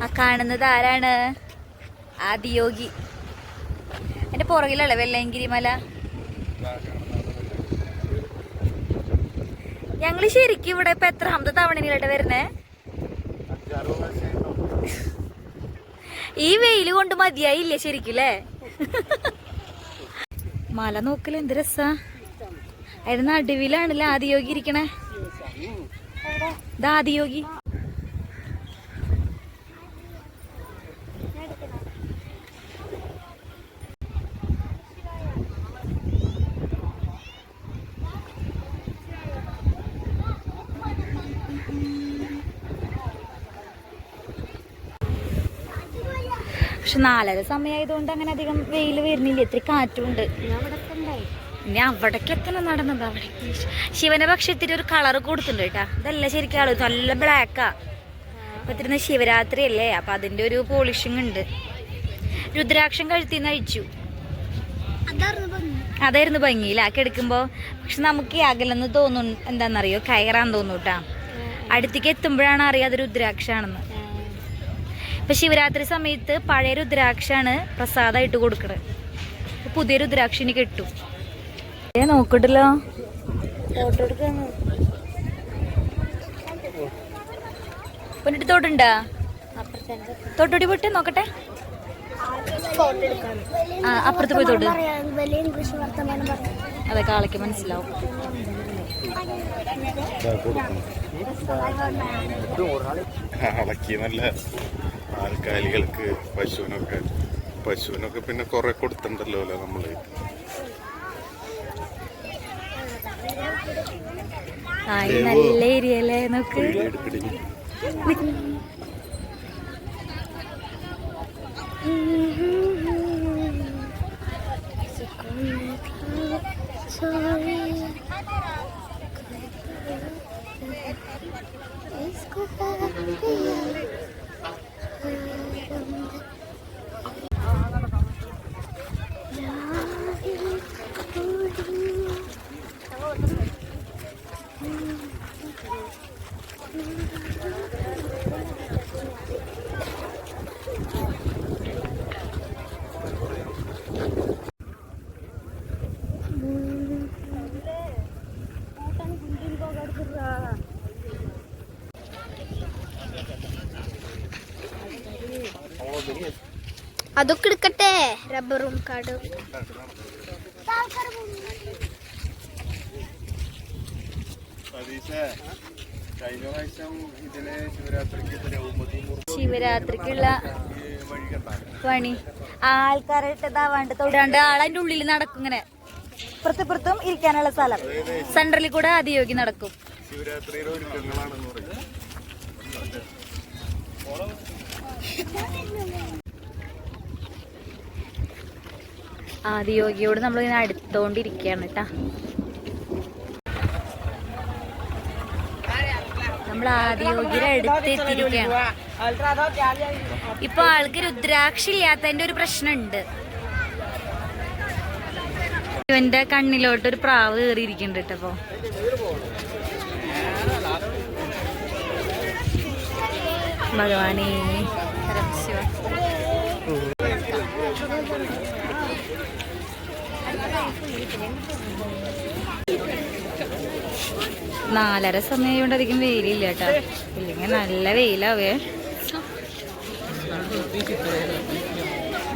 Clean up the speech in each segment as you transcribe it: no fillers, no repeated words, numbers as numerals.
ആ കാണുന്നത് ആരാണ്? ആദിയോഗി. എന്റെ പുറകിലല്ലേ വെള്ളയങ്കിരി മല. ഞങ്ങള് ശരിക്കും ഇവിടെ ഇപ്പൊ എത്രാമത്തെ തവണയിലായിട്ട് വരുന്നേ? ഈ വെയില് കൊണ്ട് മതിയായില്ലേ ശരിക്കും? മല നോക്കല് എന്ത് രസാ. അതിന്റെ നടുവിലാണല്ലോ ആദിയോഗി ഇരിക്കണേ. ഇതാ ആദിയോഗി. പക്ഷെ 4:30 സമയമായതുകൊണ്ട് അങ്ങനെ അധികം വെയിൽ വരുന്നില്ല. ഇത്തിരി കാറ്റുണ്ട്. ഇനി അവിടേക്ക് എത്തണം നടന്നത്. അവിടെ ശിവനെ പക്ഷെ ഇത്തിരി ഒരു കളർ കൊടുത്തിട്ടുണ്ട് കേട്ടാ. ഇതല്ല ശരിക്കും ആള് നല്ല ബ്ലാക്കാ. അപ്പൊ ഇത്തിരി ശിവരാത്രി അല്ലേ, അപ്പൊ അതിന്റെ ഒരു പോളിഷിങ് ഉണ്ട്. രുദ്രാക്ഷം കഴുത്തിന്ന് അഴിച്ചു. അതായിരുന്നു ഭംഗിയില്ല കിടക്കുമ്പോ. പക്ഷെ നമുക്ക് ഈ അകലെന്ന് തോന്നും എന്താന്നറിയോ, കയറാൻ തോന്നൂട്ടാ. അടുത്തേക്ക് എത്തുമ്പോഴാണ് അറിയാം അത് രുദ്രാക്ഷാണെന്ന്. ഇപ്പൊ ശിവരാത്രി സമയത്ത് പഴയ രുദ്രാക്ഷാണ് പ്രസാദമായിട്ട് കൊടുക്കണത്. പുതിയ രുദ്രാക്ഷി കിട്ടും. നോക്കട്ടല്ലോ, ഫോട്ടോ എടുക്കാന്ന് പൊന്നിട്ട് തോട്ടുണ്ടാ? തോട്ടോടി പോട്ടെ നോക്കട്ടെ. ആ അപ്പുറത്ത് പോയി തോട്ട്. അതെ, കാളയ്ക്ക് മനസ്സിലാവും. നല്ല ആൾക്കാലികൾക്ക് പശുവിനൊക്കെ പിന്നെ കൊറേ കൊടുത്തിട്ടുണ്ടല്ലോ നമ്മള്. നല്ല ഏരിയ അല്ലേ നോക്ക്. അതൊക്കെ എടുക്കട്ടെ, റബ്ബറും കാടും. ശിവരാത്രിക്കുള്ള പണി ആൾക്കാരെ ഇട്ടതാവാണ്ട് തൊടാണ്ട് ആളതിന്റെ ഉള്ളിൽ നടക്കും. ഇങ്ങനെ ഇപ്പുറത്തും ഇരിക്കാനുള്ള സ്ഥലം. സെന്ററിൽ കൂടെ ആദിയോഗി നടക്കും. ആദിയോഗിയോട് നമ്മളിങ്ങനെ അടുത്തോണ്ടിരിക്കുകയാണ് കേട്ടാ. നമ്മൾ ആദിയോഗിയുടെ അടുത്ത് എത്തിയിരിക്കുകയാണ്. ഇപ്പൊ ആൾക്ക് രുദ്രാക്ഷി ഇല്ലാത്തതിന്റെ ഒരു പ്രശ്നമുണ്ട്. ഇവന്റെ കണ്ണിലോട്ട് ഒരു പ്രാവ് കയറിയിരിക്കുന്നുണ്ട് കേട്ടപ്പോ. ഭഗവാനേ ശിവ. 4:30 സമയം അധികം വെയിലില്ല കേട്ടാ. ഇല്ലെങ്കിൽ നല്ല വെയിലാവേ.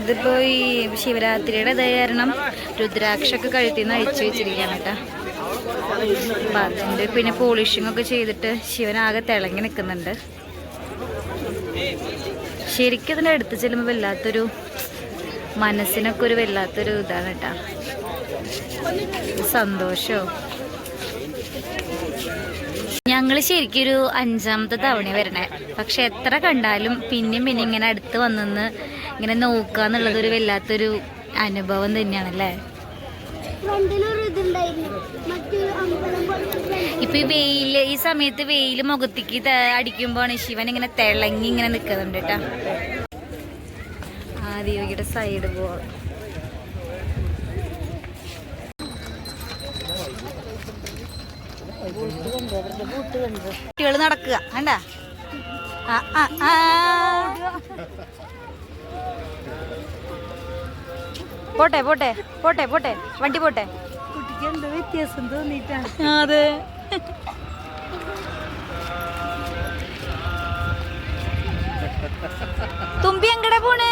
ഇതിപ്പോ ഈ ശിവരാത്രിയുടെ ഇത് കാരണം രുദ്രാക്ഷൊക്കെ കഴുത്തിന്ന് അഴിച്ചു വെച്ചിരിക്കുകയാണ് കേട്ടാ. അപ്പൊ അതിന്റെ പിന്നെ പോളിഷിംഗ് ഒക്കെ ചെയ്തിട്ട് ശിവനാകെ തിളങ്ങി നിൽക്കുന്നുണ്ട്. ശരിക്കും ഇതിന്റെ അടുത്ത് ചെല്ലുമ്പോ വല്ലാത്തൊരു മനസ്സിനൊക്കെ ഒരു വല്ലാത്തൊരു ഇതാണ് കേട്ടാ. സന്തോഷോ. ഞങ്ങള് ശരിക്കും ഒരു 5ാമത്തെ തവണ വരണേ. പക്ഷെ എത്ര കണ്ടാലും പിന്നെയും ഇങ്ങനെ അടുത്ത് വന്നെന്ന് ഇങ്ങനെ നോക്കുക എന്നുള്ളത് ഒരു വല്ലാത്തൊരു അനുഭവം തന്നെയാണല്ലേ. ഇപ്പൊ ഈ സമയത്ത് വെയില് മുഖത്തേക്ക് അടിക്കുമ്പോഴാണ് ശിവൻ ഇങ്ങനെ തിളങ്ങി ഇങ്ങനെ നിക്കുന്നുണ്ട് കേട്ടാ. ആദിയോഗിയുടെ സൈഡ് പോ. കുട്ടികൾ നടക്കുക കണ്ടാ. പോട്ടെ പോട്ടെ പോട്ടെ പോട്ടെ വണ്ടി പോട്ടെ. കുട്ടിക്ക് എന്താ വ്യത്യാസം തോന്നിട്ടാ? അതെ. തുമ്പി എങ്ങടെ പോണ്?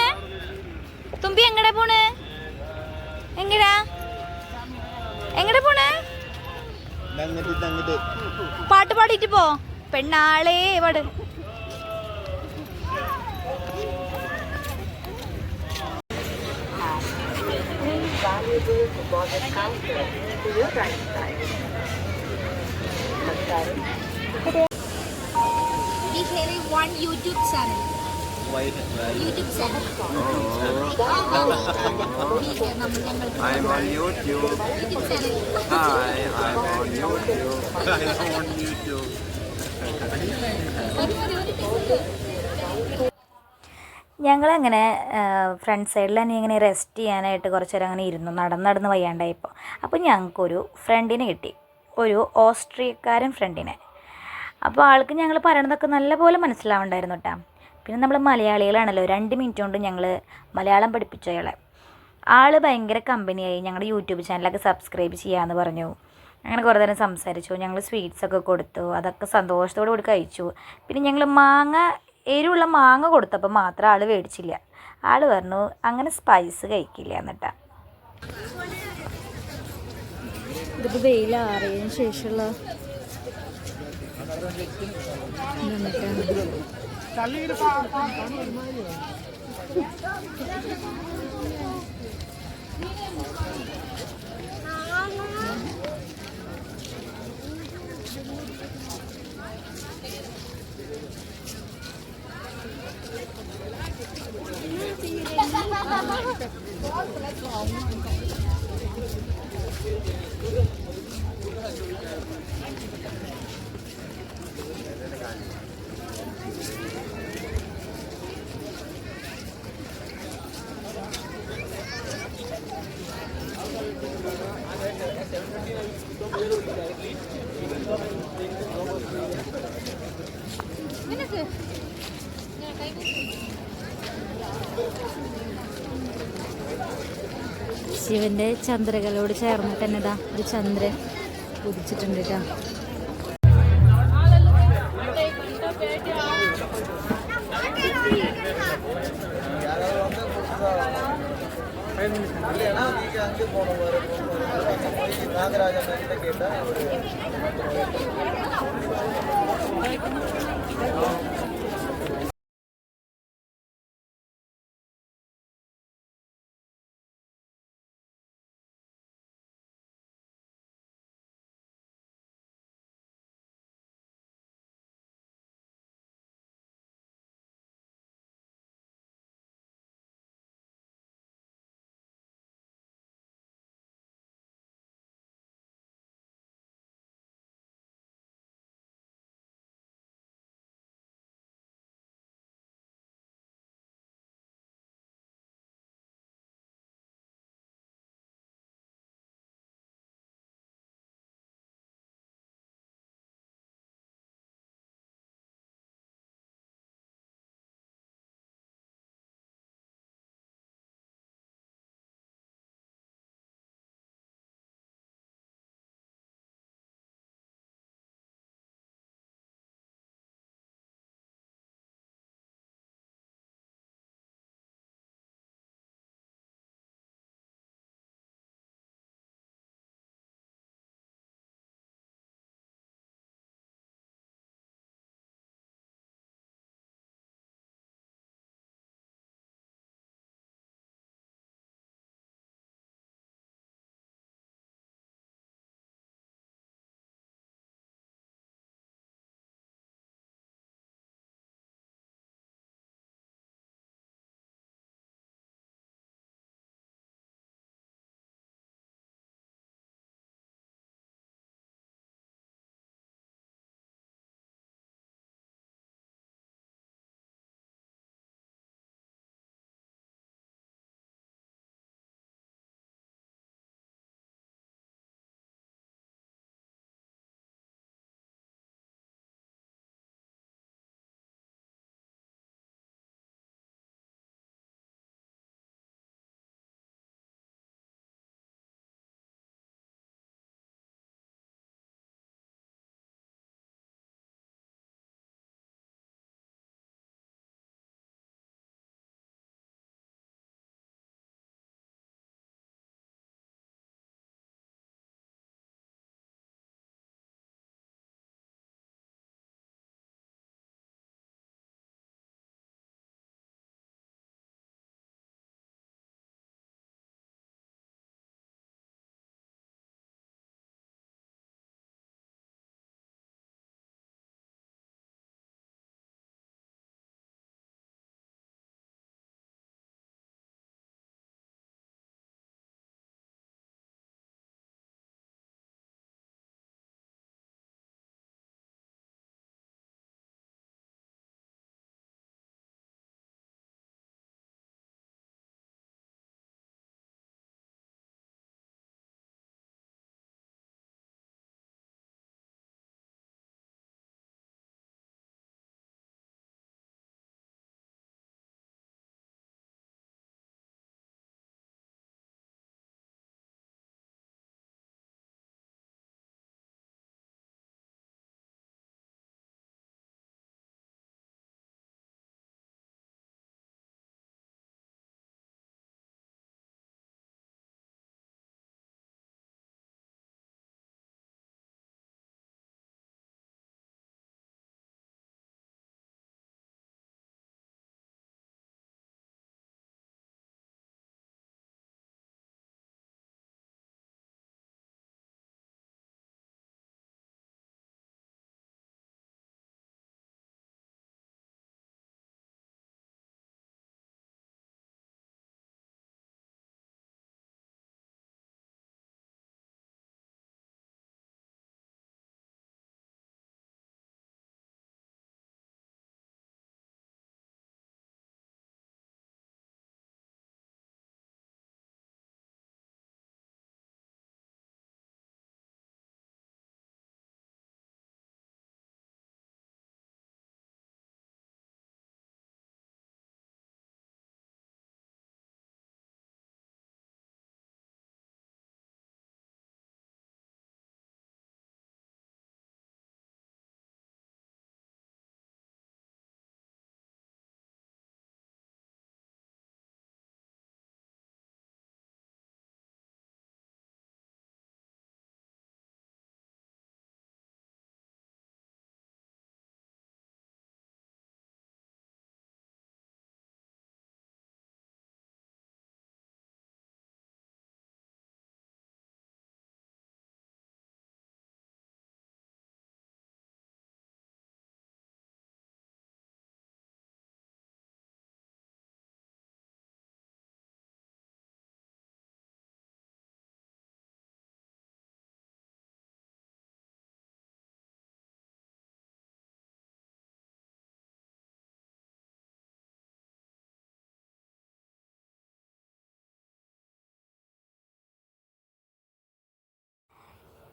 തുമ്പി എങ്ങടെ പോണ്? എങ്ങടാ എങ്ങടെ പോണ്? പാട്ട് പാടിയിട്ട് പോ പെണ്ണാളേ പാട്. One YouTube channel. YouTube channel. I'm on YouTube. YouTube channel. Hi, I'm on YouTube. I'm on YouTube. ഞങ്ങളങ്ങനെ ഫ്രണ്ട് സൈഡിൽ തന്നെ ഇങ്ങനെ റെസ്റ്റ് ചെയ്യാനായിട്ട് കുറച്ച് നേരം അങ്ങനെ ഇരുന്നു, നടന്ന് വയ്യാണ്ടായപ്പോൾ. അപ്പോൾ ഞങ്ങൾക്കൊരു ഫ്രണ്ടിനെ കിട്ടി, ഒരു ഓസ്ട്രിയക്കാരൻ ഫ്രണ്ടിനെ. അപ്പോൾ ആൾക്ക് ഞങ്ങൾ പറയണതൊക്കെ നല്ലപോലെ മനസ്സിലാവുണ്ടായിരുന്നു കേട്ടോ. പിന്നെ നമ്മൾ മലയാളികളാണല്ലോ, 2 മിനിറ്റ് കൊണ്ട് ഞങ്ങൾ മലയാളം പഠിപ്പിച്ചു അയാളെ. ആൾ ഭയങ്കര കമ്പനിയായി, ഞങ്ങളുടെ യൂട്യൂബ് ചാനലൊക്കെ സബ്സ്ക്രൈബ് ചെയ്യാമെന്ന് പറഞ്ഞു. അങ്ങനെ കുറേ നേരം സംസാരിച്ചു, ഞങ്ങൾ സ്വീറ്റ്സൊക്കെ കൊടുത്തു, അതൊക്കെ സന്തോഷത്തോടു കൂടി കഴിച്ചു. പിന്നെ ഞങ്ങൾ എരിവുള്ള മാങ്ങ കൊടുത്തപ്പോൾ മാത്രം ആൾ മേടിച്ചില്ല. ആൾ പറഞ്ഞു അങ്ങനെ സ്പൈസ് കഴിക്കില്ല എന്നിട്ടാ. ഇതിപ്പോൾ വെയിലാറിയതിന് ശേഷമുള്ള ശിവന്റെ ചന്ദ്രകലയോട് ചേർന്നിട്ട് തന്നെ ഇതാ ഒരു ചന്ദ്രൻ ഉദിച്ചിട്ടുണ്ട് കേട്ടോ.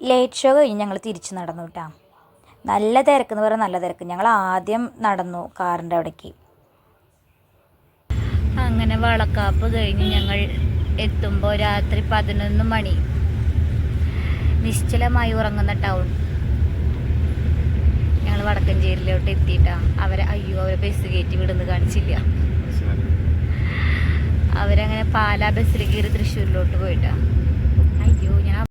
ലേറ്റ് ഷോ കഴിഞ്ഞ് ഞങ്ങൾ തിരിച്ച് നടന്നു കേട്ടോ. നല്ല തിരക്കെന്ന് പറയാൻ നല്ല തിരക്ക്. ഞങ്ങൾ ആദ്യം നടന്നു കാറിൻ്റെ അവിടേക്ക്. അങ്ങനെ വളക്കാപ്പ് കഴിഞ്ഞ് ഞങ്ങൾ എത്തുമ്പോൾ രാത്രി 11 മണി. നിശ്ചലമായി ഉറങ്ങുന്ന ടൗൺ. ഞങ്ങൾ വടക്കഞ്ചേരിയിലോട്ട് എത്തിയിട്ടാ. അവരെ ബസ് കയറ്റി വിടുന്ന് കാണിച്ചില്ല. അവരങ്ങനെ പാലാ ബസ്സിൽ കയറി തൃശ്ശൂരിലോട്ട് പോയിട്ടാ. ഞാൻ